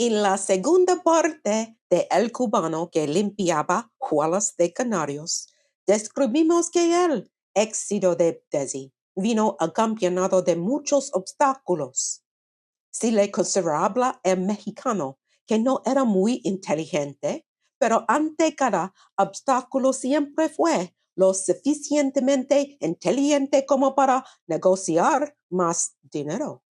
En la segunda parte de El Cubano que limpiaba juelas de canarios, descubrimos que el éxito de Desi vino acompañado de muchos obstáculos. Se le consideraba el mexicano que no era muy inteligente, pero ante cada obstáculo siempre fue lo suficientemente inteligente como para negociar más dinero.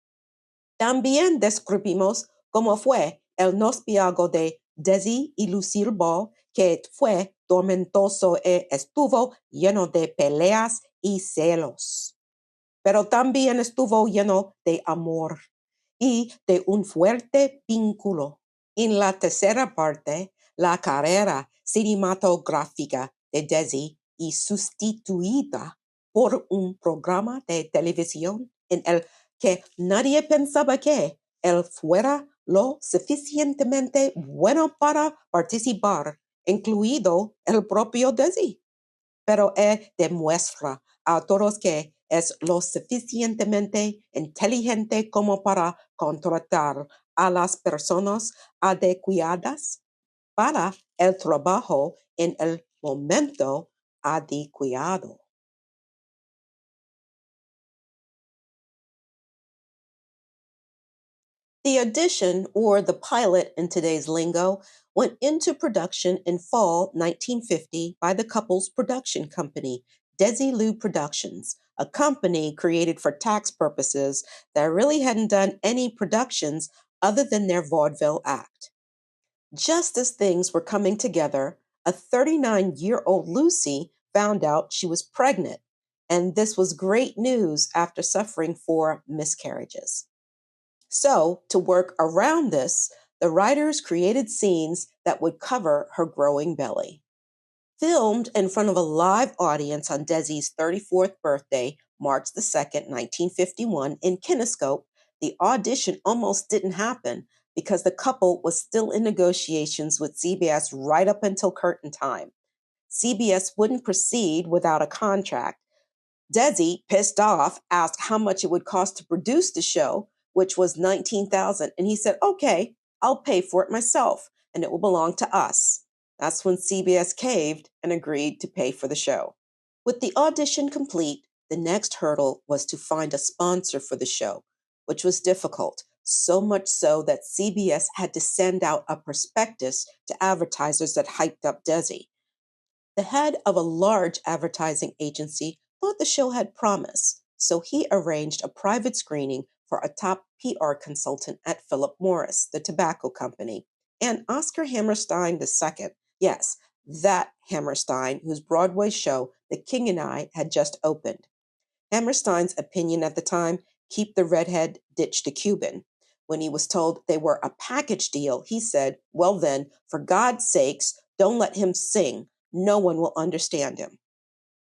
También describimos cómo fue el noviazgo de Desi y Lucille Ball, que fue tormentoso e estuvo lleno de peleas y celos. Pero también estuvo lleno de amor y de un fuerte vínculo. En la tercera parte, la carrera cinematográfica de Desi y sustituida por un programa de televisión en el que nadie pensaba que él fuera lo suficientemente bueno para participar, incluido el propio Desi. Pero él demuestra a todos que es lo suficientemente inteligente como para contratar a las personas adecuadas para el trabajo en el momento adecuado. The audition, or the pilot in today's lingo, went into production in fall 1950 by the couple's production company, Desilu Productions, a company created for tax purposes that really hadn't done any productions other than their vaudeville act. Just as things were coming together, a 39-year-old Lucy found out she was pregnant, and this was great news after suffering 4 miscarriages. So, to work around this, the writers created scenes that would cover her growing belly. Filmed in front of a live audience on Desi's 34th birthday, March the 2nd, 1951, in Kinescope, the audition almost didn't happen because the couple was still in negotiations with CBS right up until curtain time. CBS wouldn't proceed without a contract. Desi, pissed off, asked how much it would cost to produce the show, which was $19,000, and he said, "Okay, I'll pay for it myself, and it will belong to us." That's when CBS caved and agreed to pay for the show. With the audition complete, the next hurdle was to find a sponsor for the show, which was difficult, so much so that CBS had to send out a prospectus to advertisers that hyped up Desi. The head of a large advertising agency thought the show had promise, so he arranged a private screening for a top PR consultant at Philip Morris, the tobacco company, and Oscar Hammerstein II. Yes, that Hammerstein, whose Broadway show The King and I had just opened. Hammerstein's opinion at the time: keep the redhead, ditch the Cuban. When he was told they were a package deal, he said, "Well then, for God's sakes, don't let him sing. No one will understand him."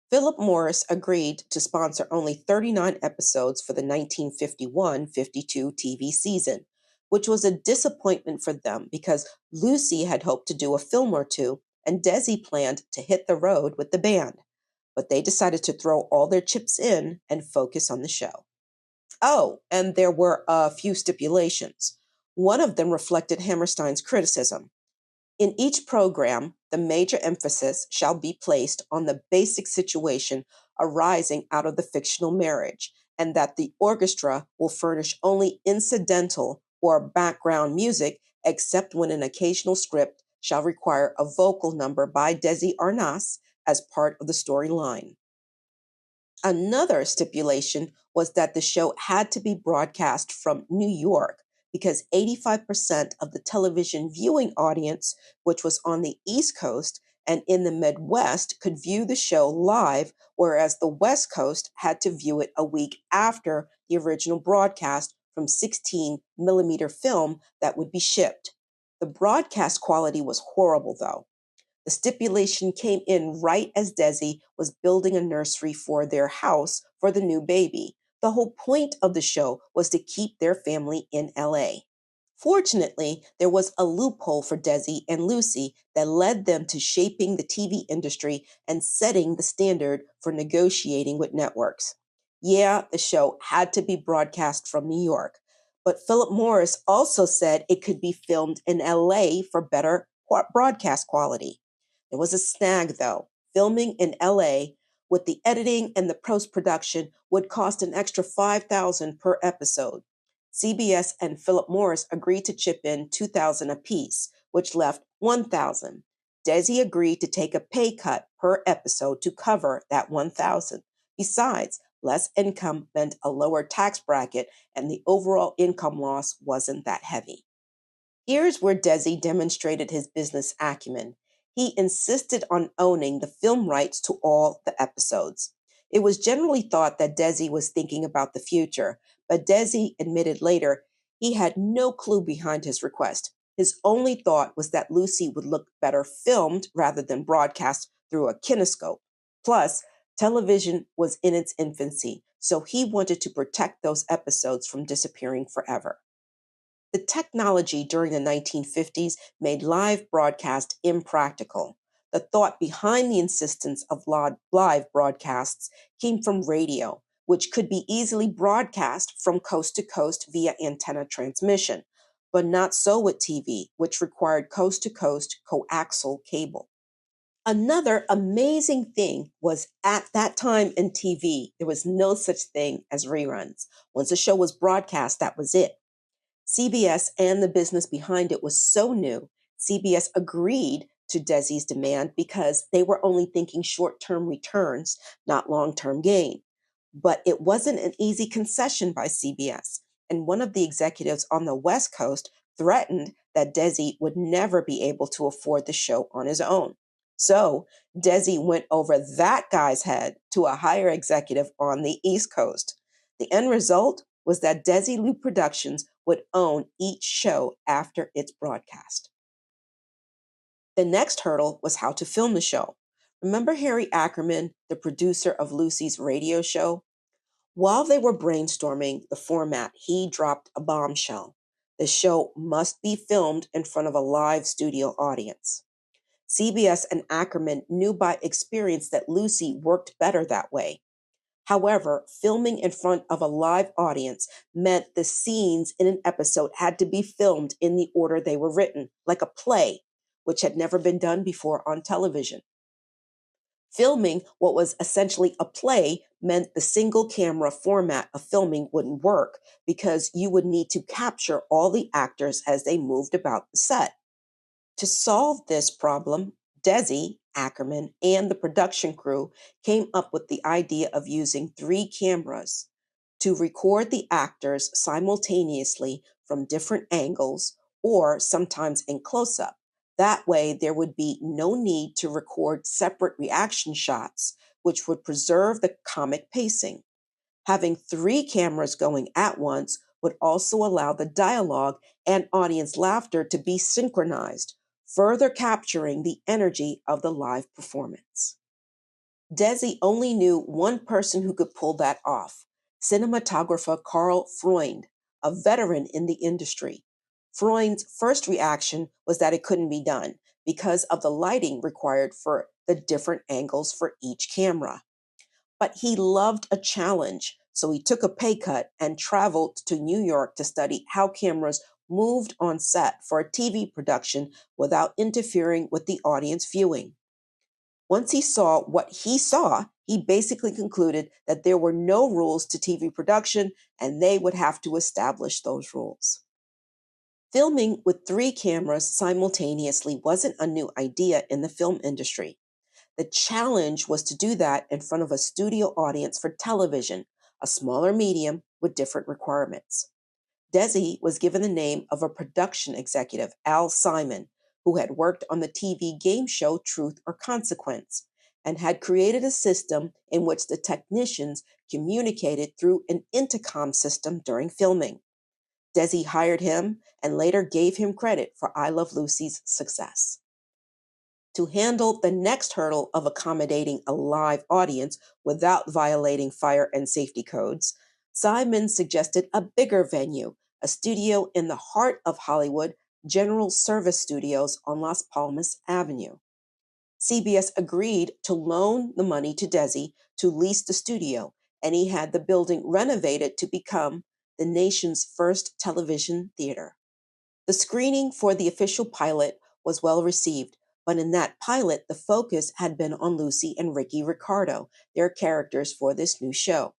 Philip Morris agreed to sponsor only 39 episodes for the 1951-52 TV season, which was a disappointment for them because Lucy had hoped to do a film or two and Desi planned to hit the road with the band. But they decided to throw all their chips in and focus on the show. Oh, and there were a few stipulations. One of them reflected Hammerstein's criticism. In each program, the major emphasis shall be placed on the basic situation arising out of the fictional marriage, and that the orchestra will furnish only incidental or background music, except when an occasional script shall require a vocal number by Desi Arnaz as part of the storyline. Another stipulation was that the show had to be broadcast from New York because 85% of the television viewing audience, which was on the East Coast and in the Midwest, could view the show live, whereas the West Coast had to view it a week after the original broadcast from 16 millimeter film that would be shipped. The broadcast quality was horrible, though. The stipulation came in right as Desi was building a nursery for their house for the new baby. The whole point of the show was to keep their family in LA. Fortunately, there was a loophole for Desi and Lucy that led them to shaping the TV industry and setting the standard for negotiating with networks. Yeah, the show had to be broadcast from New York, But Philip Morris also said it could be filmed in LA for better broadcast quality. There was a snag, though. Filming in LA with the editing and the post production would cost an extra $5,000 per episode. CBS and Philip Morris agreed to chip in $2,000 apiece, which left $1,000. Desi agreed to take a pay cut per episode to cover that $1,000. Besides, less income meant a lower tax bracket, and the overall income loss wasn't that heavy. Here's where Desi demonstrated his business acumen. He insisted on owning the film rights to all the episodes. It was generally thought that Desi was thinking about the future, but Desi admitted later he had no clue behind his request. His only thought was that Lucy would look better filmed rather than broadcast through a kinescope. Plus, television was in its infancy, so he wanted to protect those episodes from disappearing forever. The technology during the 1950s made live broadcast impractical. The thought behind the insistence of live broadcasts came from radio, which could be easily broadcast from coast to coast via antenna transmission, but not so with TV, which required coast to coast coaxial cable. Another amazing thing was at that time in TV, there was no such thing as reruns. Once a show was broadcast, that was it. CBS and the business behind it was so new, CBS agreed to Desi's demand because they were only thinking short-term returns, not long-term gain. But it wasn't an easy concession by CBS, and one of the executives on the West Coast threatened that Desi would never be able to afford the show on his own. So Desi went over that guy's head to a higher executive on the East Coast. The end result was that Desilu Productions would own each show after its broadcast. The next hurdle was how to film the show. Remember Harry Ackerman, the producer of Lucy's radio show? While they were brainstorming the format, he dropped a bombshell. The show must be filmed in front of a live studio audience. CBS and Ackerman knew by experience that Lucy worked better that way. However, filming in front of a live audience meant the scenes in an episode had to be filmed in the order they were written, like a play, which had never been done before on television. Filming what was essentially a play meant the single camera format of filming wouldn't work because you would need to capture all the actors as they moved about the set. To solve this problem, Desi, Ackerman, and the production crew came up with the idea of using 3 cameras to record the actors simultaneously from different angles or sometimes in close up. That way, there would be no need to record separate reaction shots, which would preserve the comic pacing. Having 3 cameras going at once would also allow the dialogue and audience laughter to be synchronized, further capturing the energy of the live performance. Desi only knew one person who could pull that off, cinematographer Carl Freund, a veteran in the industry. Freund's first reaction was that it couldn't be done because of the lighting required for the different angles for each camera. But he loved a challenge, so he took a pay cut and traveled to New York to study how cameras moved on set for a TV production without interfering with the audience viewing. Once he saw what he saw, he basically concluded that there were no rules to TV production and they would have to establish those rules. Filming with 3 cameras simultaneously wasn't a new idea in the film industry. The challenge was to do that in front of a studio audience for television, a smaller medium with different requirements. Desi was given the name of a production executive, Al Simon, who had worked on the TV game show Truth or Consequence, and had created a system in which the technicians communicated through an intercom system during filming. Desi hired him and later gave him credit for I Love Lucy's success. To handle the next hurdle of accommodating a live audience without violating fire and safety codes, Simon suggested a bigger venue, a studio in the heart of Hollywood, General Service Studios on Las Palmas Avenue. CBS agreed to loan the money to Desi to lease the studio, and he had the building renovated to become the nation's first television theater. The screening for the official pilot was well received, but in that pilot, the focus had been on Lucy and Ricky Ricardo, their characters for this new show.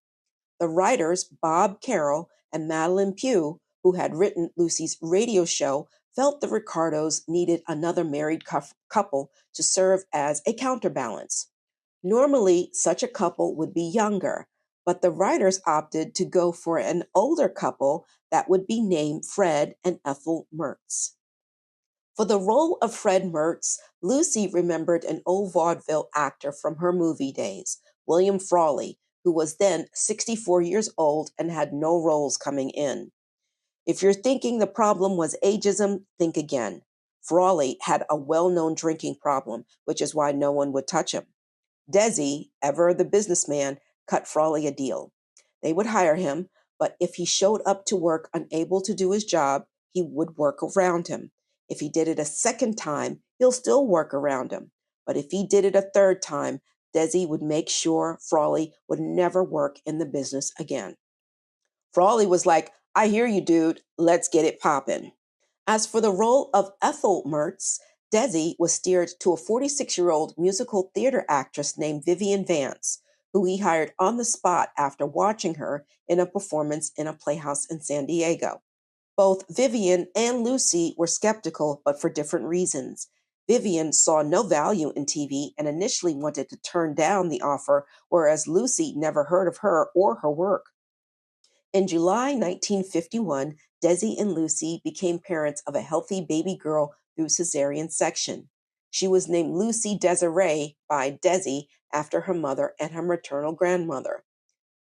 The writers, Bob Carroll and Madeline Pugh, who had written Lucy's radio show, felt the Ricardos needed another married couple to serve as a counterbalance. Normally, such a couple would be younger, but the writers opted to go for an older couple that would be named Fred and Ethel Mertz. For the role of Fred Mertz, Lucy remembered an old vaudeville actor from her movie days, William Frawley, who was then 64 years old and had no roles coming in. If you're thinking the problem was ageism, think again. Frawley had a well-known drinking problem, which is why no one would touch him. Desi, ever the businessman, cut Frawley a deal. They would hire him, but if he showed up to work unable to do his job, he would work around him. If he did it a second time, he'll still work around him. But if he did it a third time, Desi would make sure Frawley would never work in the business again. Frawley was like, I hear you, dude. Let's get it poppin'. As for the role of Ethel Mertz, Desi was steered to a 46-year-old musical theater actress named Vivian Vance, who he hired on the spot after watching her in a performance in a playhouse in San Diego. Both Vivian and Lucy were skeptical, but for different reasons. Vivian saw no value in TV and initially wanted to turn down the offer, whereas Lucy never heard of her or her work. In July 1951, Desi and Lucy became parents of a healthy baby girl through cesarean section. She was named Lucy Desiree by Desi after her mother and her maternal grandmother.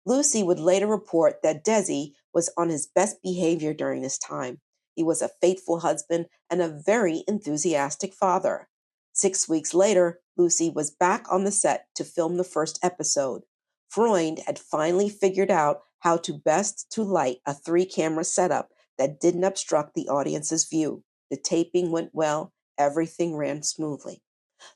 Lucy would later report that Desi was on his best behavior during this time. He was a faithful husband and a very enthusiastic father. 6 weeks later, Lucy was back on the set to film the first episode. Freund had finally figured out how to best to light a 3-camera setup that didn't obstruct the audience's view. The taping went well, everything ran smoothly.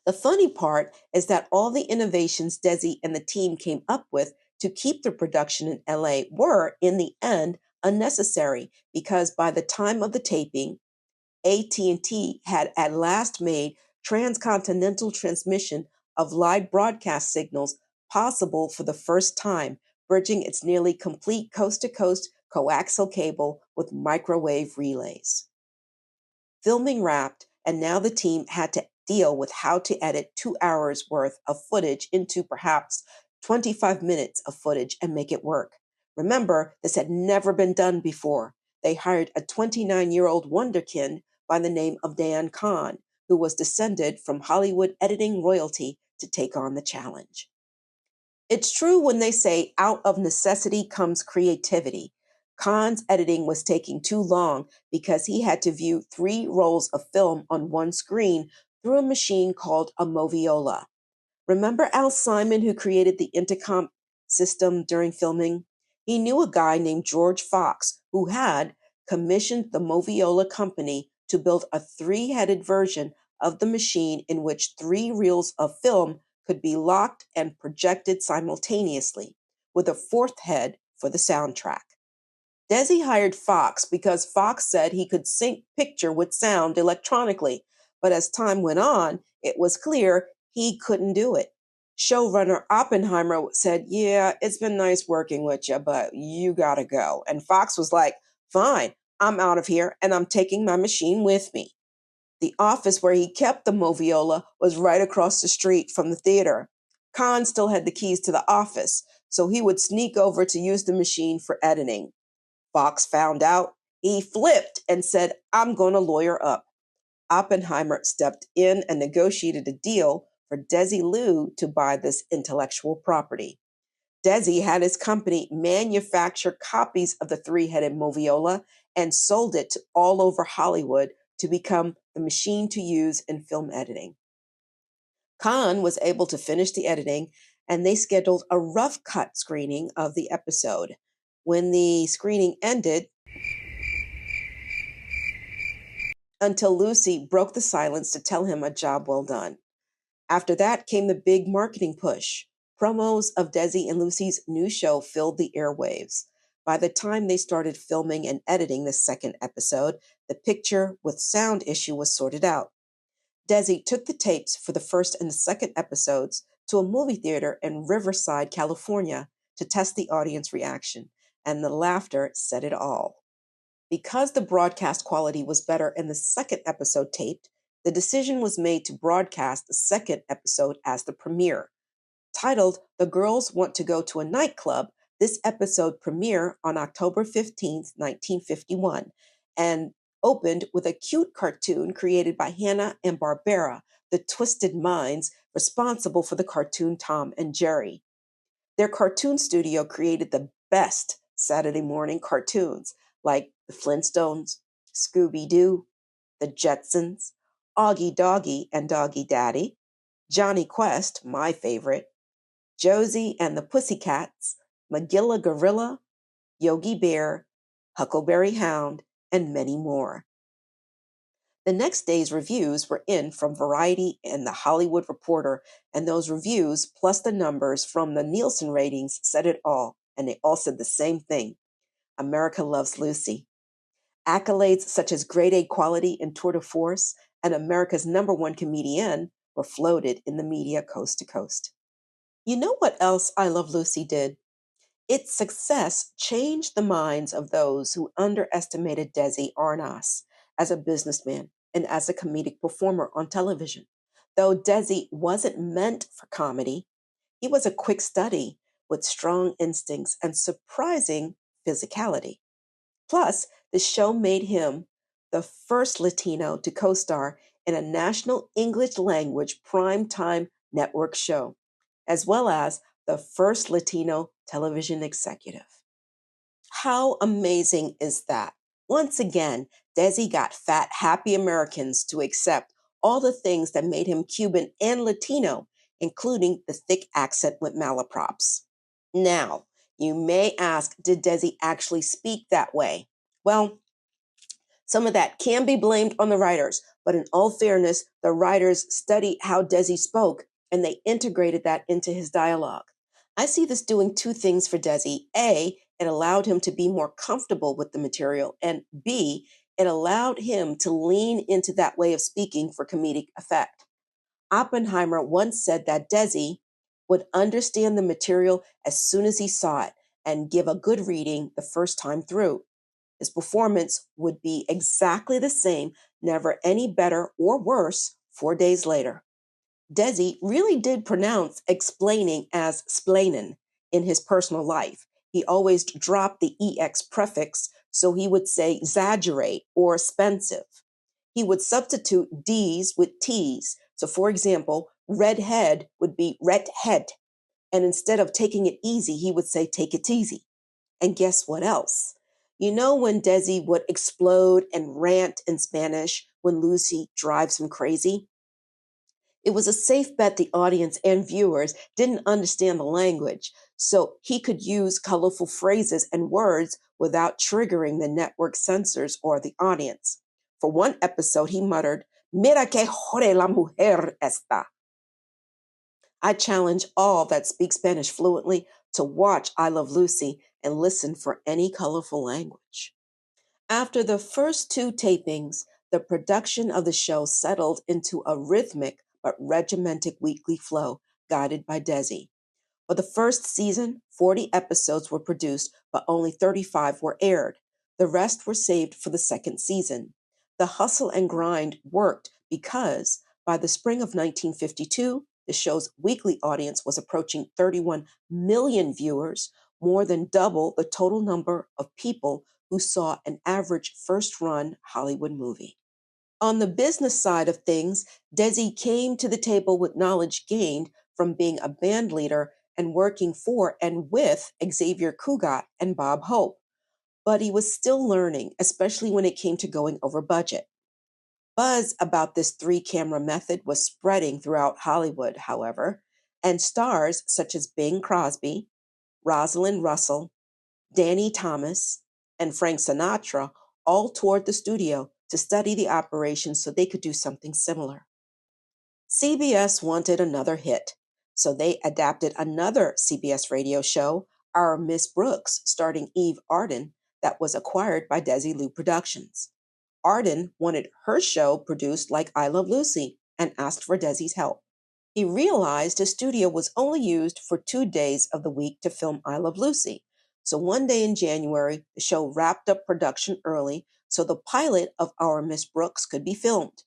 The funny part is that all the innovations Desi and the team came up with to keep the production in LA were, in the end, unnecessary because by the time of the taping, AT&T had at last made transcontinental transmission of live broadcast signals possible for the first time, bridging its nearly complete coast-to-coast coaxial cable with microwave relays. Filming wrapped, and now the team had to deal with how to edit 2 hours worth of footage into perhaps 25 minutes of footage and make it work. Remember, this had never been done before. They hired a 29-year-old wonderkin by the name of Dan Kahn, who was descended from Hollywood editing royalty, to take on the challenge. It's true when they say out of necessity comes creativity. Kahn's editing was taking too long because he had to view 3 rolls of film on one screen through a machine called a moviola. Remember Al Simon, who created the intercom system during filming? He knew a guy named George Fox who had commissioned the Moviola company to build a 3-headed version of the machine in which 3 reels of film could be locked and projected simultaneously, with a 4th head for the soundtrack. Desi hired Fox because Fox said he could sync picture with sound electronically, but as time went on, it was clear he couldn't do it. Showrunner Oppenheimer said, yeah, it's been nice working with you, but you gotta go. And Fox was like, fine, I'm out of here and I'm taking my machine with me. The office where he kept the Moviola was right across the street from the theater. Kahn still had the keys to the office, so he would sneak over to use the machine for editing. Fox found out, he flipped and said, I'm going to lawyer up. Oppenheimer stepped in and negotiated a deal for Desilu to buy this intellectual property. Desi had his company manufacture copies of the 3-headed Moviola and sold it to all over Hollywood to become the machine to use in film editing. Kahn was able to finish the editing, and they scheduled a rough cut screening of the episode. When the screening ended, until Lucy broke the silence to tell him a job well done. After that came the big marketing push. Promos of Desi and Lucy's new show filled the airwaves. By the time they started filming and editing the second episode, the picture with sound issue was sorted out. Desi took the tapes for the first and the second episodes to a movie theater in Riverside, California, to test the audience reaction, and the laughter said it all. Because the broadcast quality was better in the second episode taped, the decision was made to broadcast the second episode as the premiere. Titled The Girls Want to Go to a Nightclub, this episode premiered on October 15th, 1951, and opened with a cute cartoon created by Hanna-Barbera, the twisted minds responsible for the cartoon Tom and Jerry. Their cartoon studio created the best Saturday morning cartoons like the Flintstones, Scooby-Doo, the Jetsons, Augie Doggie and Doggy Daddy, Johnny Quest, my favorite, Josie and the Pussycats, Magilla Gorilla, Yogi Bear, Huckleberry Hound, and many more. The next day's reviews were in from Variety and The Hollywood Reporter, and those reviews, plus the numbers from the Nielsen ratings, said it all, and they all said the same thing. America loves Lucy. Accolades such as grade A quality in tour de force and America's #1 comedian were floated in the media coast to coast. You know what else I Love Lucy did? Its success changed the minds of those who underestimated Desi Arnaz as a businessman and as a comedic performer on television. Though Desi wasn't meant for comedy, he was a quick study with strong instincts and surprising physicality. Plus, the show made him the first Latino to co star in a national English language primetime network show, as well as the first Latino television executive. How amazing is that? Once again, Desi got fat, happy Americans to accept all the things that made him Cuban and Latino, including the thick accent with malaprops. Now, you may ask, did Desi actually speak that way? Well, some of that can be blamed on the writers, but in all fairness, the writers studied how Desi spoke and they integrated that into his dialogue. I see this doing two things for Desi. A, it allowed him to be more comfortable with the material, and B, it allowed him to lean into that way of speaking for comedic effect. Oppenheimer once said that Desi would understand the material as soon as he saw it and give a good reading the first time through. His performance would be exactly the same, never any better or worse 4 days later. Desi really did pronounce explaining as splainin in his personal life. He always dropped the EX prefix, so he would say exaggerate or expensive. He would substitute D's with T's. So, for example, redhead would be red head. And instead of taking it easy, he would say take it easy. And guess what else? You know when Desi would explode and rant in Spanish when Lucy drives him crazy? It was a safe bet the audience and viewers didn't understand the language, so he could use colorful phrases and words without triggering the network censors or the audience. For one episode, he muttered, Mira que jode la mujer esta. I challenge all that speak Spanish fluently to watch I Love Lucy and listen for any colorful language. After the first two tapings, the production of the show settled into a rhythmic but regimented weekly flow guided by Desi. For the first season, 40 episodes were produced, but only 35 were aired. The rest were saved for the second season. The hustle and grind worked because by the spring of 1952, the show's weekly audience was approaching 31 million viewers, more than double the total number of people who saw an average first-run Hollywood movie. On the business side of things, Desi came to the table with knowledge gained from being a band leader and working for and with Xavier Cugat and Bob Hope. But he was still learning, especially when it came to going over budget. Buzz about this three-camera method was spreading throughout Hollywood, however, and stars such as Bing Crosby, Rosalind Russell, Danny Thomas, and Frank Sinatra all toured the studio to study the operation so they could do something similar. CBS wanted another hit, so they adapted another CBS radio show, Our Miss Brooks, starring Eve Arden, that was acquired by Desilu Productions. Arden wanted her show produced like I Love Lucy and asked for Desi's help. He realized his studio was only used for 2 days of the week to film I Love Lucy. So one day in January, the show wrapped up production early so the pilot of Our Miss Brooks could be filmed.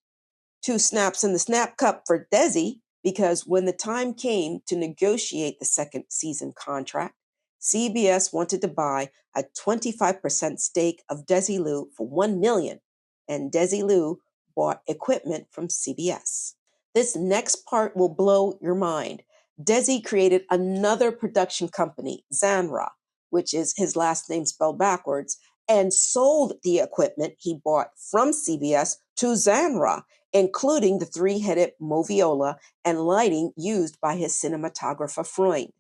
Two snaps in the snap cup for Desi, because when the time came to negotiate the second season contract, CBS wanted to buy a 25% stake of Desilu for $1 million, and Desilu bought equipment from CBS. This next part will blow your mind. Desi created another production company, Zanra, which is his last name spelled backwards, and sold the equipment he bought from CBS to Zanra, including the three-headed moviola and lighting used by his cinematographer Freund.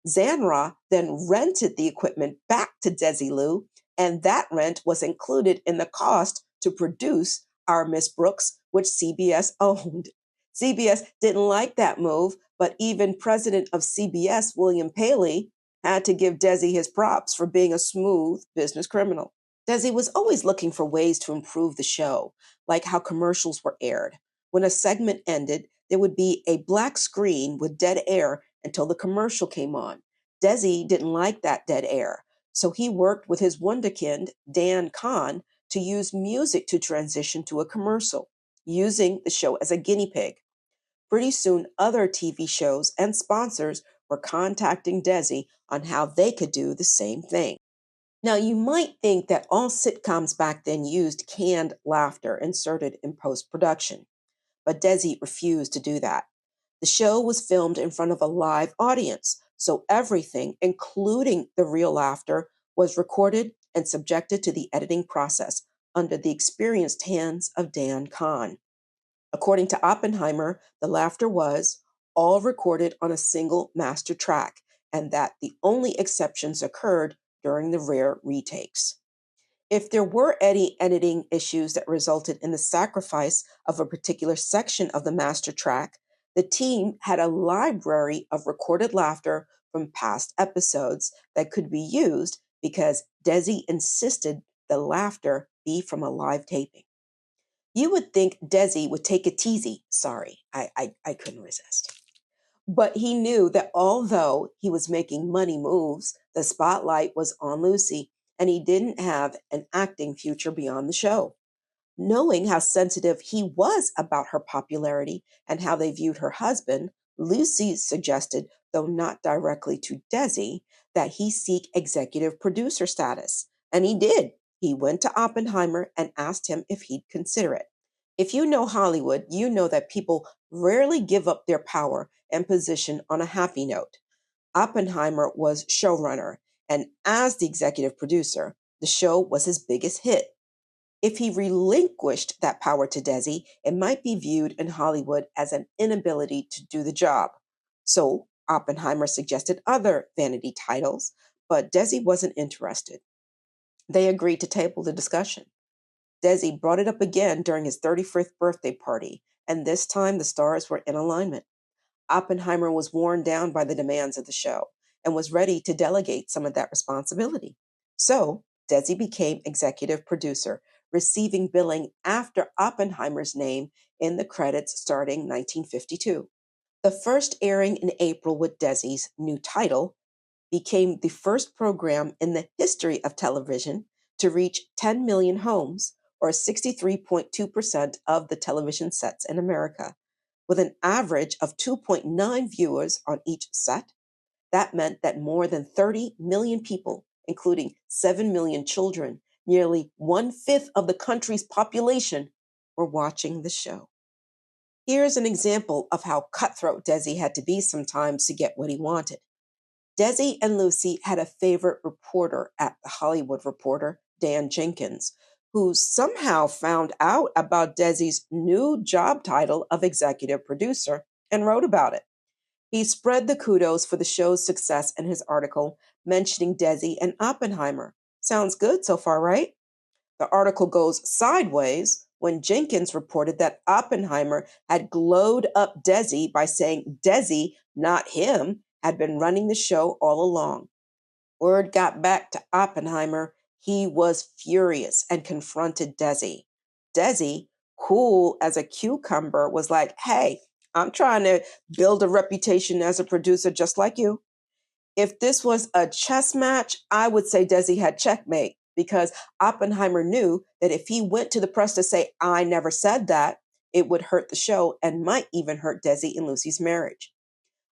Zanra then rented the equipment back to Desilu, and that rent was included in the cost to produce Our Miss Brooks, which CBS owned. CBS didn't like that move, but even president of CBS, William Paley, had to give Desi his props for being a smooth business criminal. Desi was always looking for ways to improve the show, like how commercials were aired. When a segment ended, there would be a black screen with dead air until the commercial came on. Desi didn't like that dead air, so he worked with his wonderkind, Dan Kahn, to use music to transition to a commercial, using the show as a guinea pig. Pretty soon, other TV shows and sponsors were contacting Desi on how they could do the same thing. Now, you might think that all sitcoms back then used canned laughter inserted in post production, but Desi refused to do that. The show was filmed in front of a live audience, so everything, including the real laughter, was recorded and subjected to the editing process under the experienced hands of Dan Kahn. According to Oppenheimer, the laughter was all recorded on a single master track, and that the only exceptions occurred during the rare retakes. If there were any editing issues that resulted in the sacrifice of a particular section of the master track, the team had a library of recorded laughter from past episodes that could be used because Desi insisted the laughter be from a live taping. You would think Desi would take it easy. Sorry, I couldn't resist. But he knew that although he was making money moves, the spotlight was on Lucy, and he didn't have an acting future beyond the show. Knowing how sensitive he was about her popularity and how they viewed her husband, Lucy suggested, though not directly to Desi, that he seek executive producer status. And he did. He went to Oppenheimer and asked him if he'd consider it. If you know Hollywood, you know that people rarely give up their power and position on a happy note. Oppenheimer was showrunner, and as the executive producer, the show was his biggest hit. If he relinquished that power to Desi, it might be viewed in Hollywood as an inability to do the job. So Oppenheimer suggested other vanity titles, but Desi wasn't interested. They agreed to table the discussion. Desi brought it up again during his 35th birthday party, and this time the stars were in alignment. Oppenheimer was worn down by the demands of the show and was ready to delegate some of that responsibility. So Desi became executive producer, receiving billing after Oppenheimer's name in the credits starting 1952. The first airing in April with Desi's new title became the first program in the history of television to reach 10 million homes, or 63.2% of the television sets in America. With an average of 2.9 viewers on each set, that meant that more than 30 million people, including 7 million children, nearly one-fifth of the country's population, were watching the show. Here's an example of how cutthroat Desi had to be sometimes to get what he wanted. Desi and Lucy had a favorite reporter at The Hollywood Reporter, Dan Jenkins, who somehow found out about Desi's new job title of executive producer and wrote about it. He spread the kudos for the show's success in his article, mentioning Desi and Oppenheimer. Sounds good so far, right? The article goes sideways when Jenkins reported that Oppenheimer had glowed up Desi by saying Desi, not him, had been running the show all along. Word got back to Oppenheimer. He was furious and confronted Desi. Desi, cool as a cucumber, was like, hey, I'm trying to build a reputation as a producer just like you. If this was a chess match, I would say Desi had checkmate because Oppenheimer knew that if he went to the press to say, I never said that, it would hurt the show and might even hurt Desi and Lucy's marriage.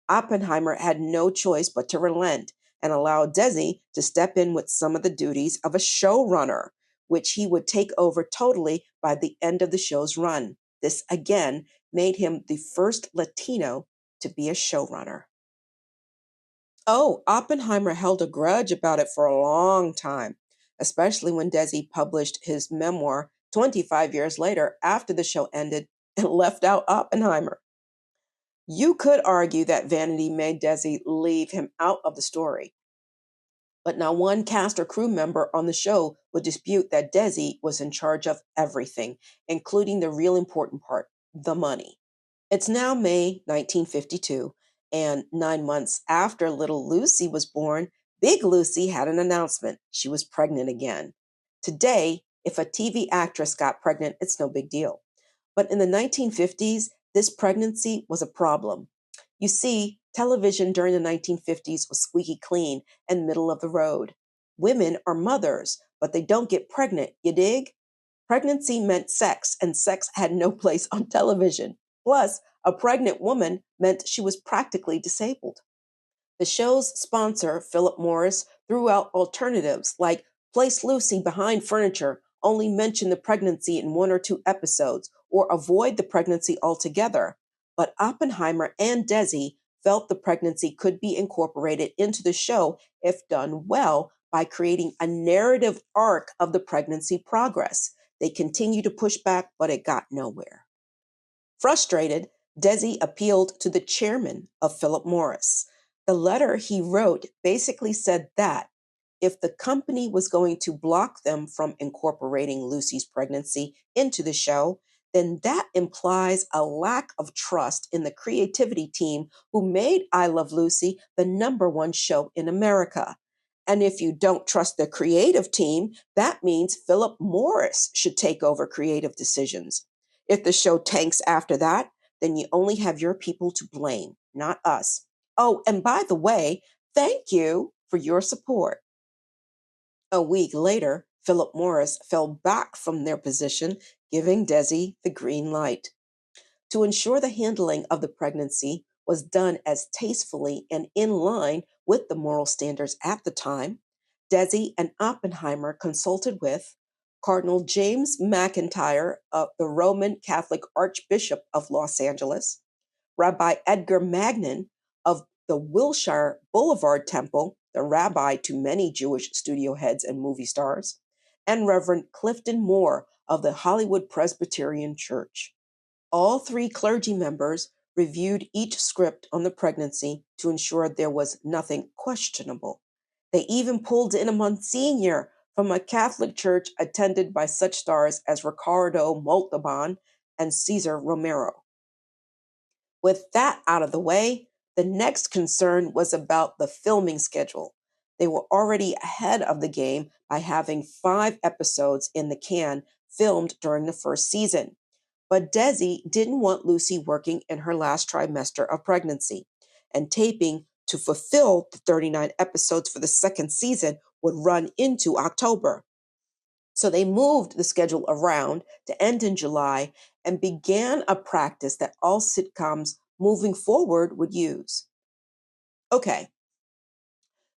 Oppenheimer had no choice but to relent and allow Desi to step in with some of the duties of a showrunner, which he would take over totally by the end of the show's run. This again made him the first Latino to be a showrunner. Oh, Oppenheimer held a grudge about it for a long time, especially when Desi published his memoir 25 years later after the show ended and left out Oppenheimer. You could argue that vanity made Desi leave him out of the story, but not one cast or crew member on the show would dispute that Desi was in charge of everything, including the real important part, the money. It's now May 1952, and 9 months after little Lucy was born, Big Lucy had an announcement. She was pregnant again. Today, if a TV actress got pregnant, it's no big deal. But in the 1950s, this pregnancy was a problem. You see, television during the 1950s was squeaky clean and middle of the road. Women are mothers, but they don't get pregnant, you dig? Pregnancy meant sex, and sex had no place on television. Plus, a pregnant woman meant she was practically disabled. The show's sponsor, Philip Morris, threw out alternatives like place Lucy behind furniture, only mention the pregnancy in one or two episodes, or avoid the pregnancy altogether. But Oppenheimer and Desi felt the pregnancy could be incorporated into the show if done well by creating a narrative arc of the pregnancy progress. They continued to push back, but it got nowhere. Frustrated, Desi appealed to the chairman of Philip Morris. The letter he wrote basically said that if the company was going to block them from incorporating Lucy's pregnancy into the show, then that implies a lack of trust in the creativity team who made I Love Lucy the number one show in America. And if you don't trust the creative team, that means Philip Morris should take over creative decisions. If the show tanks after that, then you only have your people to blame, not us. Oh, and by the way, thank you for your support. A week later, Philip Morris fell back from their position, giving Desi the green light. To ensure the handling of the pregnancy was done as tastefully and in line with the moral standards at the time, Desi and Oppenheimer consulted with Cardinal James McIntyre of the Roman Catholic Archbishop of Los Angeles, Rabbi Edgar Magnin of the Wilshire Boulevard Temple, the rabbi to many Jewish studio heads and movie stars, and Reverend Clifton Moore of the Hollywood Presbyterian Church. All three clergy members reviewed each script on the pregnancy to ensure there was nothing questionable. They even pulled in a Monsignor from a Catholic church attended by such stars as Ricardo Montalban and Cesar Romero. With that out of the way, the next concern was about the filming schedule. They were already ahead of the game by having 5 episodes in the can filmed during the first season. But Desi didn't want Lucy working in her last trimester of pregnancy, and taping to fulfill the 39 episodes for the second season would run into October. So they moved the schedule around to end in July and began a practice that all sitcoms moving forward would use. Okay,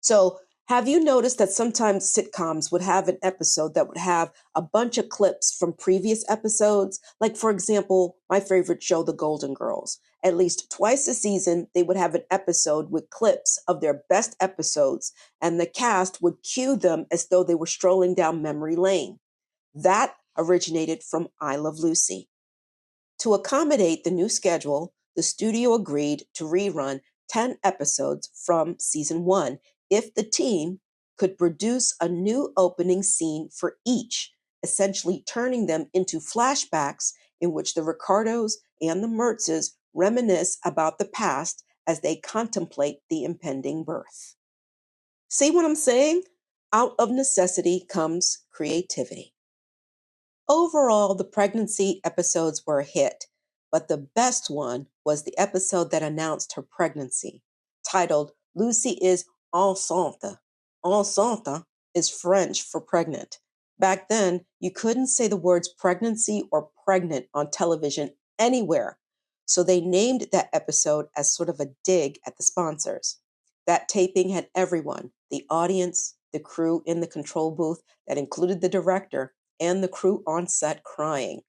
so have you noticed that sometimes sitcoms would have an episode that would have a bunch of clips from previous episodes? Like, for example, my favorite show, The Golden Girls. At least twice a season, they would have an episode with clips of their best episodes, and the cast would cue them as though they were strolling down memory lane. That originated from I Love Lucy. To accommodate the new schedule, the studio agreed to rerun 10 episodes from season 1 if the team could produce a new opening scene for each, essentially turning them into flashbacks in which the Ricardos and the Mertzes reminisce about the past as they contemplate the impending birth. See what I'm saying? Out of necessity comes creativity. Overall, the pregnancy episodes were a hit, but the best one was the episode that announced her pregnancy, titled Lucy is enceinte. Enceinte is French for pregnant. Back then, you couldn't say the words pregnancy or pregnant on television anywhere, so they named that episode as sort of a dig at the sponsors. That taping had everyone, the audience, the crew in the control booth that included the director, and the crew on set crying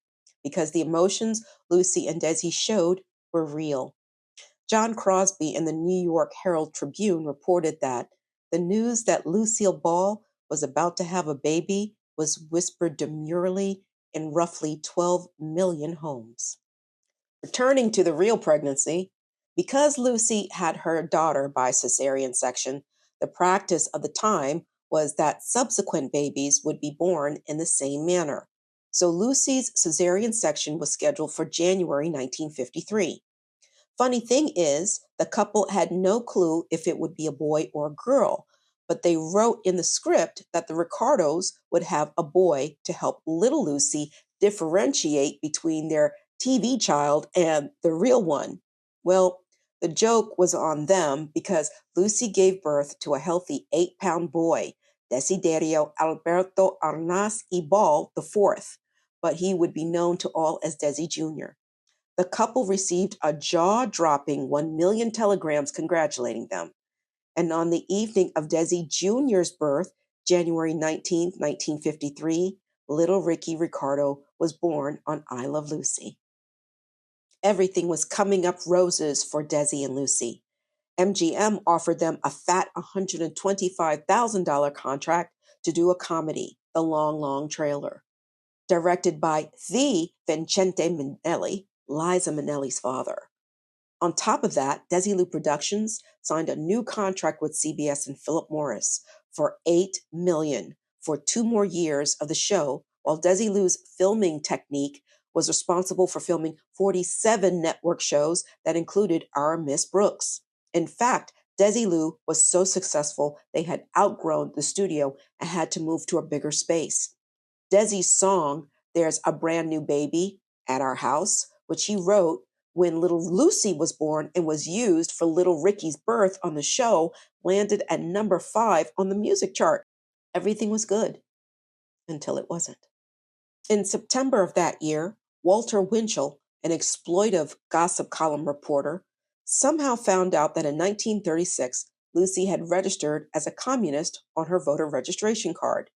because the emotions Lucy and Desi showed were real. John Crosby in the New York Herald Tribune reported that the news that Lucille Ball was about to have a baby was whispered demurely in roughly 12 million homes. Returning to the real pregnancy, because Lucy had her daughter by cesarean section, the practice of the time was that subsequent babies would be born in the same manner. So Lucy's cesarean section was scheduled for January 1953. Funny thing is, the couple had no clue if it would be a boy or a girl, but they wrote in the script that the Ricardos would have a boy to help little Lucy differentiate between their TV child and the real one. Well, the joke was on them because Lucy gave birth to a healthy 8-pound boy, Desiderio Alberto Arnaz y Ball IV, but he would be known to all as Desi Jr. The couple received a jaw-dropping 1 million telegrams congratulating them. And on the evening of Desi Jr.'s birth, January 19th, 1953, little Ricky Ricardo was born on I Love Lucy. Everything was coming up roses for Desi and Lucy. MGM offered them a fat $125,000 contract to do a comedy, The Long, Long Trailer, directed by the Vincente Minnelli, Liza Minnelli's father. On top of that, Desilu Productions signed a new contract with CBS and Philip Morris for $8 million for 2 more years of the show, while Desilu's filming technique was responsible for filming 47 network shows that included Our Miss Brooks. In fact, Desilu was so successful they had outgrown the studio and had to move to a bigger space. Desi's song, There's a Brand New Baby at Our House, which he wrote when little Lucy was born and was used for little Ricky's birth on the show, landed at number 5 on the music chart. Everything was good until it wasn't. In September of that year, Walter Winchell, an exploitive gossip column reporter, somehow found out that in 1936, Lucy had registered as a communist on her voter registration card.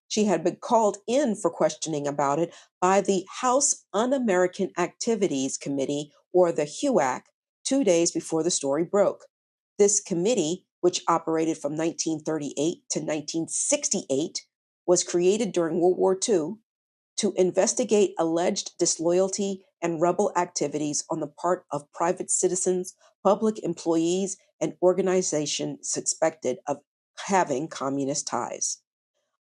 She had been called in for questioning about it by the House Un-American Activities Committee, or the HUAC, 2 days before the story broke. This committee, which operated from 1938 to 1968, was created during World War II to investigate alleged disloyalty and rebel activities on the part of private citizens, public employees, and organizations suspected of having communist ties.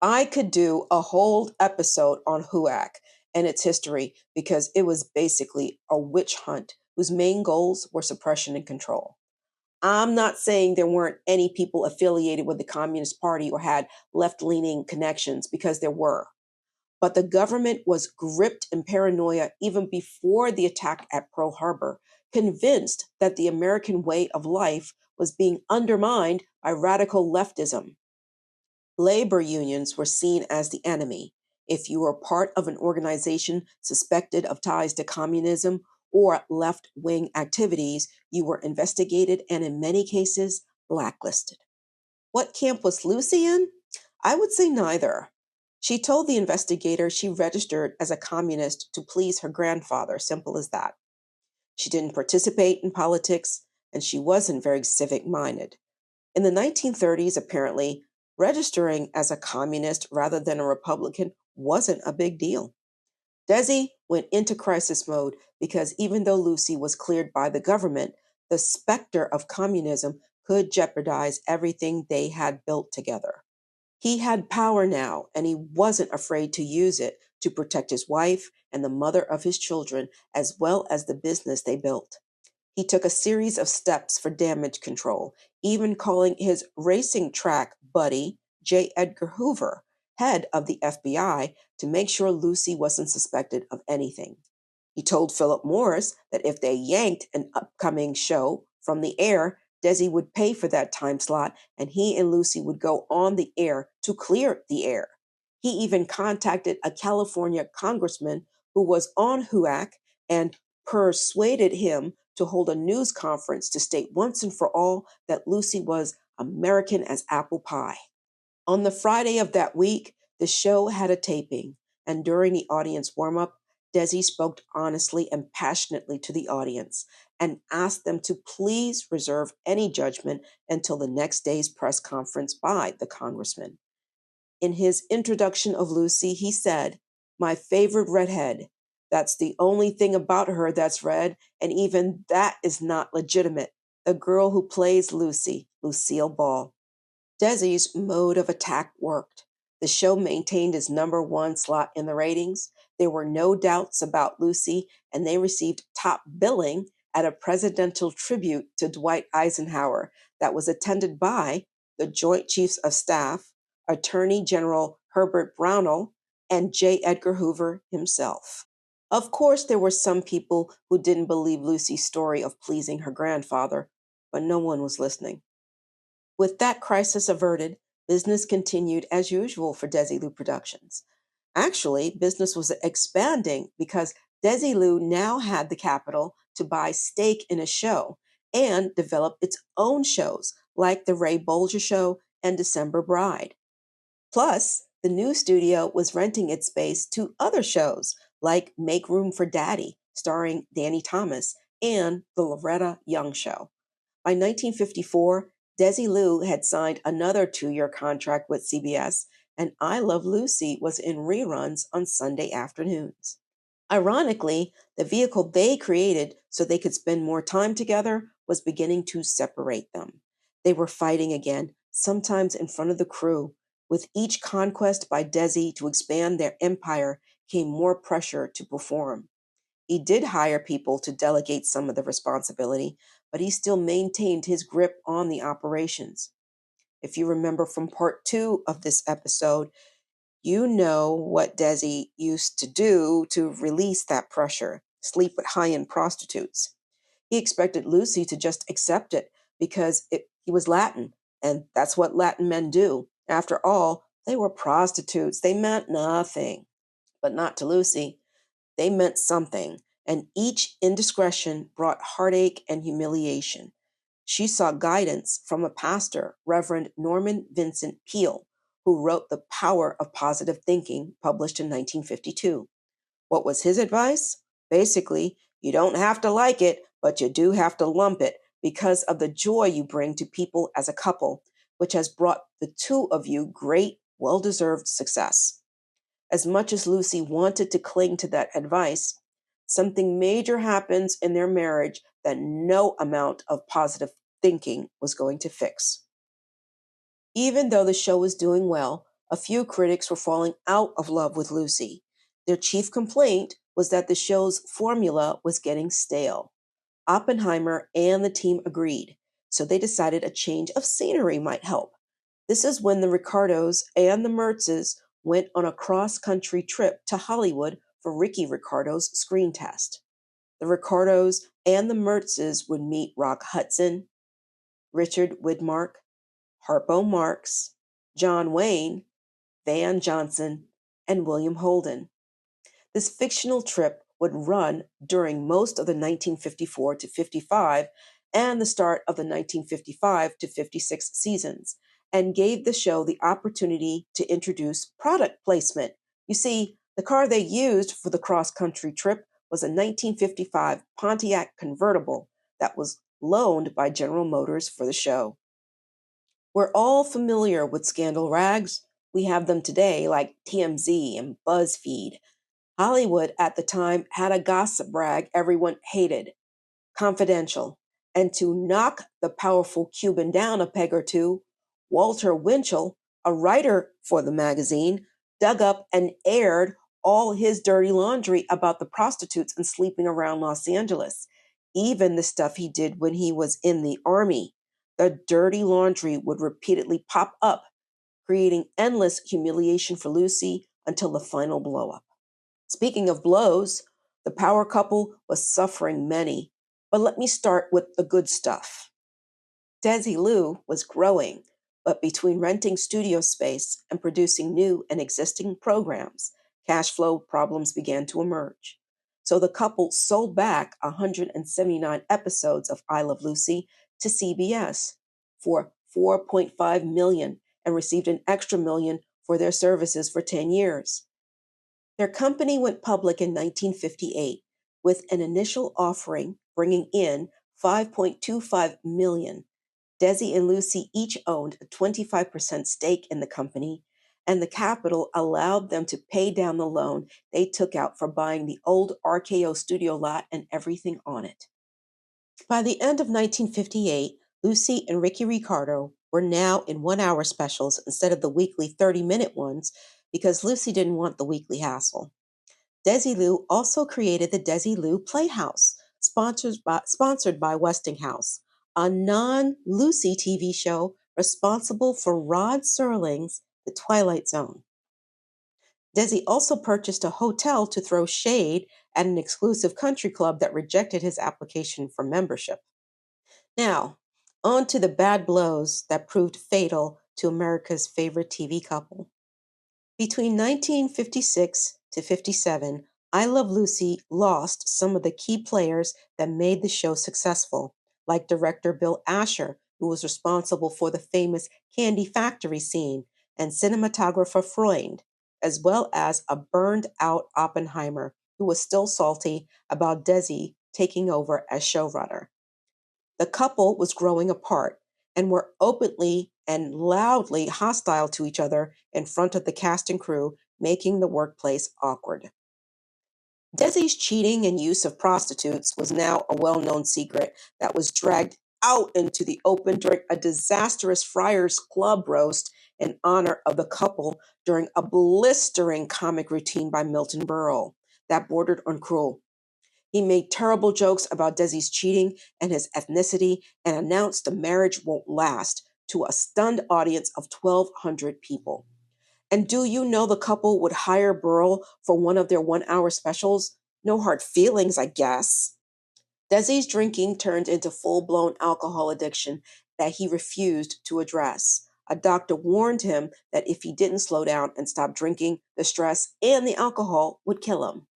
I could do a whole episode on HUAC and its history because it was basically a witch hunt whose main goals were suppression and control. I'm not saying there weren't any people affiliated with the Communist Party or had left leaning connections, because there were. But the government was gripped in paranoia even before the attack at Pearl Harbor, convinced that the American way of life was being undermined by radical leftism. Labor unions were seen as the enemy. If you were part of an organization suspected of ties to communism or left wing activities, you were investigated and, in many cases, blacklisted. What camp was Lucy in? I would say neither. She told the investigator she registered as a communist to please her grandfather, simple as that. She didn't participate in politics, and she wasn't very civic minded. In the 1930s, apparently, registering as a communist rather than a Republican wasn't a big deal. Desi went into crisis mode because even though Lucy was cleared by the government, the specter of communism could jeopardize everything they had built together. He had power now, and he wasn't afraid to use it to protect his wife and the mother of his children, as well as the business they built. He took a series of steps for damage control, even calling his racing track buddy, J. Edgar Hoover, head of the FBI, to make sure Lucy wasn't suspected of anything. He told Philip Morris that if they yanked an upcoming show from the air, Desi would pay for that time slot and he and Lucy would go on the air to clear the air. He even contacted a California congressman who was on HUAC and persuaded him to hold a news conference to state once and for all that Lucy was American as apple pie. On the Friday of that week, the show had a taping, and during the audience warm up, Desi spoke honestly and passionately to the audience and asked them to please reserve any judgment until the next day's press conference by the congressman. In his introduction of Lucy, he said, "My favorite redhead. That's the only thing about her that's red, and even that is not legitimate. The girl who plays Lucy, Lucille Ball." Desi's mode of attack worked. The show maintained its number one slot in the ratings. There were no doubts about Lucy, and they received top billing at a presidential tribute to Dwight Eisenhower that was attended by the Joint Chiefs of Staff, Attorney General Herbert Brownell, and J. Edgar Hoover himself. Of course, there were some people who didn't believe Lucy's story of pleasing her grandfather, but no one was listening. With that crisis averted, business continued as usual for Desilu Productions. Actually, business was expanding because Desilu now had the capital to buy stake in a show and develop its own shows like The Ray Bolger Show and December Bride. Plus, the new studio was renting its space to other shows like Make Room for Daddy, starring Danny Thomas, and The Loretta Young Show. By 1954, Desilu had signed another 2-year contract with CBS, and I Love Lucy was in reruns on Sunday afternoons. Ironically, the vehicle they created so they could spend more time together was beginning to separate them. They were fighting again, sometimes in front of the crew. With each conquest by Desi to expand their empire came more pressure to perform. He did hire people to delegate some of the responsibility, but he still maintained his grip on the operations. If you remember from part 2 of this episode, you know what Desi used to do to release that pressure: sleep with high end prostitutes. He expected Lucy to just accept it because he was Latin, and that's what Latin men do. After all, they were prostitutes. They meant nothing. But not to Lucy. They meant something, and each indiscretion brought heartache and humiliation. She sought guidance from a pastor, Reverend Norman Vincent Peale, who wrote The Power of Positive Thinking, published in 1952. What was his advice? Basically, you don't have to like it, but you do have to lump it because of the joy you bring to people as a couple, which has brought the two of you great, well deserved success. As much as Lucy wanted to cling to that advice, something major happens in their marriage that no amount of positive thinking was going to fix. Even though the show was doing well, a few critics were falling out of love with Lucy. Their chief complaint was that the show's formula was getting stale. Oppenheimer and the team agreed, so they decided a change of scenery might help. This is when the Ricardos and the Mertzes went on a cross-country trip to Hollywood for Ricky Ricardo's screen test. The Ricardos and the Mertzes would meet Rock Hudson, Richard Widmark, Harpo Marx, John Wayne, Van Johnson, and William Holden. This fictional trip would run during most of the 1954 to 55 and the start of the 1955 to 56 seasons, and gave the show the opportunity to introduce product placement. You see, the car they used for the cross-country trip was a 1955 Pontiac convertible that was loaned by General Motors for the show. We're all familiar with scandal rags. We have them today like TMZ and BuzzFeed. Hollywood at the time had a gossip rag everyone hated, Confidential. And to knock the powerful Cuban down a peg or two, Walter Winchell, a writer for the magazine, dug up and aired all his dirty laundry about the prostitutes and sleeping around Los Angeles. even the stuff he did when he was in the army. The dirty laundry would repeatedly pop up, creating endless humiliation for Lucy until the final blow up. Speaking of blows, the power couple was suffering many. But let me start with the good stuff. Desilu was growing, but between renting studio space and producing new and existing programs, cash flow problems began to emerge. So the couple sold back 179 episodes of I Love Lucy to CBS for 4.5 million and received an extra million for their services for 10 years. Their company went public in 1958 with an initial offering bringing in 5.25 million. Desi and Lucy each owned a 25% stake in the company, and the capital allowed them to pay down the loan they took out for buying the old RKO studio lot and everything on it. By the end of 1958, Lucy and Ricky Ricardo were now in 1 hour specials instead of the weekly 30-minute ones because Lucy didn't want the weekly hassle. Desilu also created the Desilu Playhouse, sponsored by Westinghouse, a non-Lucy TV show responsible for Rod Serling's The Twilight Zone. Desi also purchased a hotel to throw shade at an exclusive country club that rejected his application for membership. Now, on to the bad blows that proved fatal to America's favorite TV couple. Between 1956 to 57, I Love Lucy lost some of the key players that made the show successful, like director Bill Asher, who was responsible for the famous Candy Factory scene, and cinematographer Freund, as well as a burned out Oppenheimer, who was still salty about Desi taking over as showrunner. The couple was growing apart and were openly and loudly hostile to each other in front of the cast and crew, making the workplace awkward. Desi's cheating and use of prostitutes was now a well known secret that was dragged out into the open during a disastrous Friars Club roast in honor of the couple during a blistering comic routine by Milton Berle that bordered on cruel. He made terrible jokes about Desi's cheating and his ethnicity and announced the marriage won't last to a stunned audience of 1,200 people. And do you know the couple would hire Burl for one of their 1 hour specials? No hard feelings, I guess. Desi's drinking turned into full blown alcohol addiction that he refused to address. A doctor warned him that if he didn't slow down and stop drinking, the stress and the alcohol would kill him.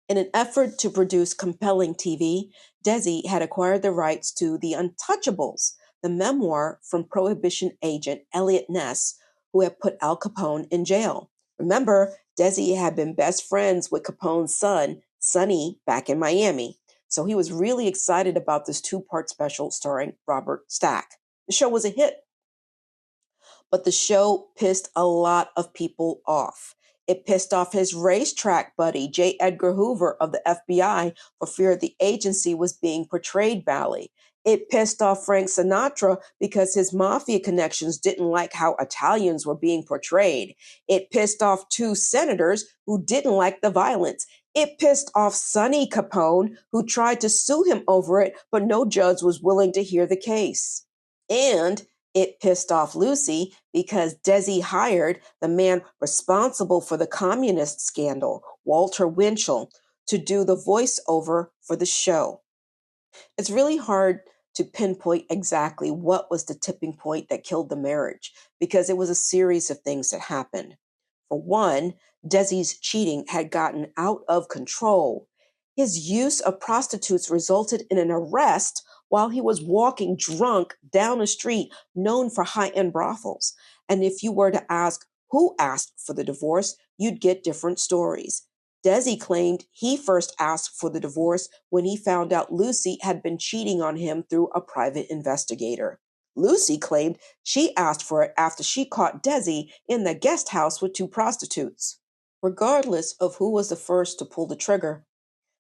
In an effort to produce compelling TV, Desi had acquired the rights to The Untouchables, the memoir from Prohibition agent Elliot Ness, who had put Al Capone in jail. Remember, Desi had been best friends with Capone's son, Sonny, back in Miami. So he was really excited about this two-part special starring Robert Stack. The show was a hit, but the show pissed a lot of people off. It pissed off his racetrack buddy, J. Edgar Hoover of the FBI, for fear the agency was being portrayed badly. It pissed off Frank Sinatra because his mafia connections didn't like how Italians were being portrayed. It pissed off two senators who didn't like the violence. It pissed off Sonny Capone, who tried to sue him over it, but no judge was willing to hear the case. And it pissed off Lucy because Desi hired the man responsible for the communist scandal, Walter Winchell, to do the voiceover for the show. It's really hard to pinpoint exactly what was the tipping point that killed the marriage because it was a series of things that happened. For one, Desi's cheating had gotten out of control. His use of prostitutes resulted in an arrest while he was walking drunk down a street known for high-end brothels. And if you were to ask who asked for the divorce, you'd get different stories. Desi claimed he first asked for the divorce when he found out Lucy had been cheating on him through a private investigator. Lucy claimed she asked for it after she caught Desi in the guest house with two prostitutes. Regardless of who was the first to pull the trigger,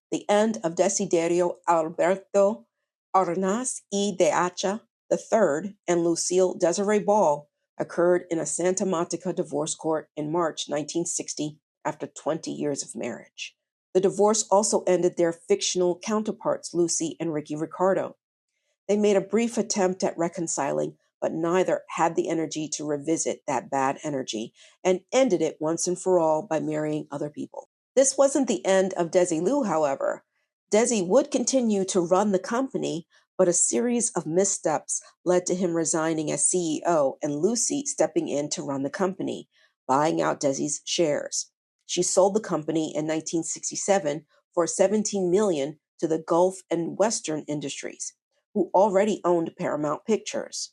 the end of Desiderio Alberto Arnaz y de Acha III and Lucille Desiree Ball occurred in a Santa Monica divorce court in March 1960 after 20 years of marriage. The divorce also ended their fictional counterparts, Lucy and Ricky Ricardo. They made a brief attempt at reconciling, but neither had the energy to revisit that bad energy and ended it once and for all by marrying other people. This wasn't the end of Desilu, however. Desi would continue to run the company, but a series of missteps led to him resigning as CEO and Lucy stepping in to run the company, buying out Desi's shares. She sold the company in 1967 for 17 million to the Gulf and Western Industries, who already owned Paramount Pictures.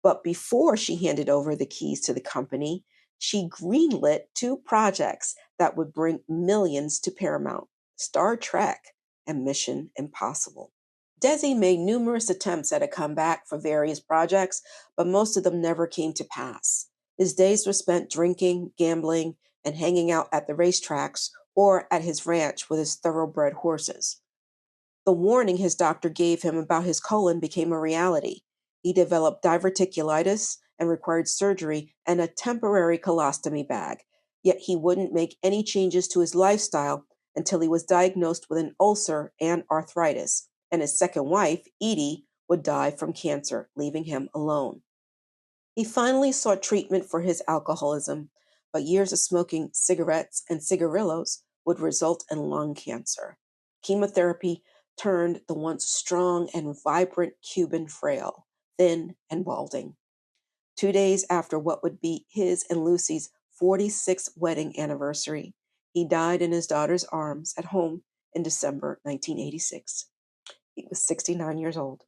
But before she handed over the keys to the company, she greenlit two projects that would bring millions to Paramount: Star Trek and Mission Impossible. Desi made numerous attempts at a comeback for various projects, but most of them never came to pass. His days were spent drinking, gambling, and hanging out at the racetracks or at his ranch with his thoroughbred horses. The warning his doctor gave him about his colon became a reality. He developed diverticulitis and required surgery and a temporary colostomy bag, yet he wouldn't make any changes to his lifestyle until he was diagnosed with an ulcer and arthritis, and his second wife, Edie, would die from cancer, leaving him alone. He finally sought treatment for his alcoholism, but years of smoking cigarettes and cigarillos would result in lung cancer. Chemotherapy turned the once strong and vibrant Cuban frail, thin and balding. 2 days after what would be his and Lucy's 46th wedding anniversary, he died in his daughter's arms at home in December 1986. He was 69 years old.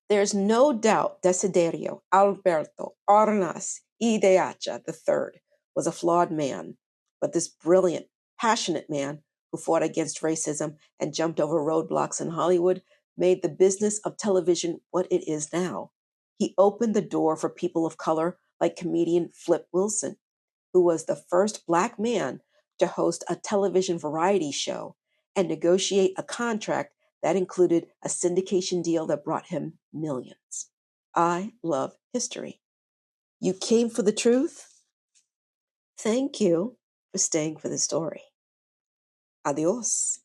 There's no doubt Desiderio Alberto Ornas Ideacha III was a flawed man, but this brilliant, passionate man who fought against racism and jumped over roadblocks in Hollywood made the business of television what it is now. He opened the door for people of color like comedian Flip Wilson, who was the first Black man to host a television variety show and negotiate a contract that included a syndication deal that brought him millions. I love history. You came for the truth? Thank you for staying for the story. Adios.